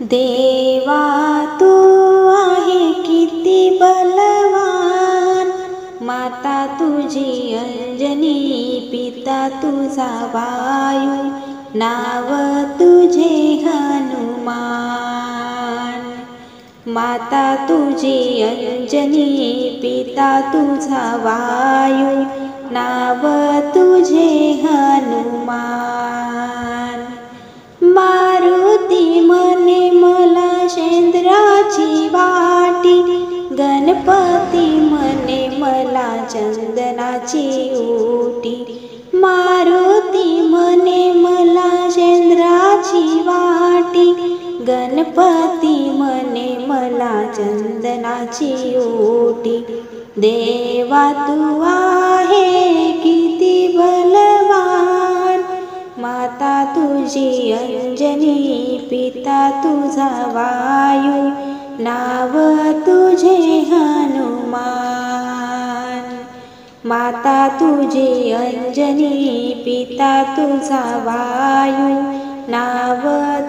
देवा तू आहे किती बलवान, माता तुझी अंजनी, पिता तुझा वायू, नाव तुझे हनुमान. माता तुझी अंजनी, पिता तुझा वायू, नाव तुझे हनुमान. मारुती म्हणे मला शेंद्राची वाटी, गणपती म्हणे मला चंदनाची ओटी. मारुती म्हणे मला शेंद्राची वाटी, गणपती म्हणे मला चंदनाची ओटी. देवा तू आहे किती बलवान, माता तुझी अंजनी, पिता तुझा वायू, नाव तुझे हनुमान. माता तुझी अंजनी, पिता तुझा वायू, नाव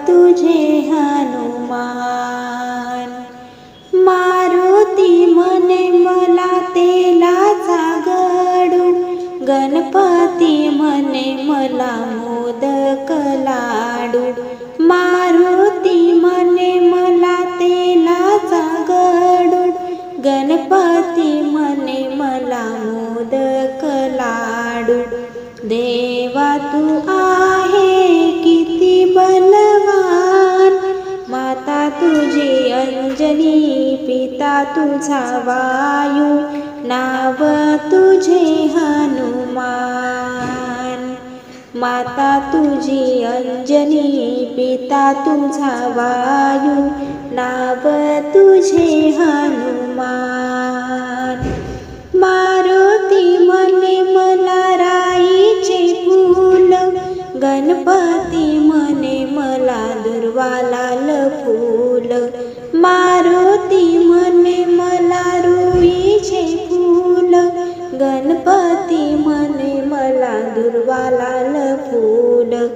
तुझे हनुमान. मारुती म्हणे मला तेलाचा गडू, गणपती म्हणे मला मोदक लाडू. मारुती म्हणे मला तेलाचा गडू, गणपती म्हणे मला मोदक लाडू. देवा तू आहे किती बलवान, माता तुझी अंजनी, पिता तुझा वायू, नाव तुझे हनुमान. माता तुझी अंजनी, पिता तुझा वायू, नाव तुझे हनुमान. मारुती म्हणे मला राईचे फूल, गणपती म्हणे मला दुर्वा लाल फूल. मारुती म्हणे मला रुईचे फूल, गणपती म्हणे मला दुर्वा लाल फूल.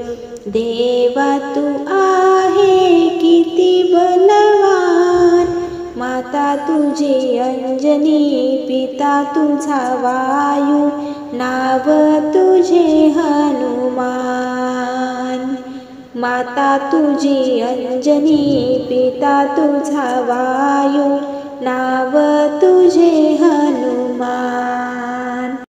देवा तू आहे किती बलवान, माता तुझी अंजनी, पिता तुझा वायू, नाव तुझे हनुमान. माता तुझी अंजनी, पिता तुझा वायू, नाव तुझे हनुमान.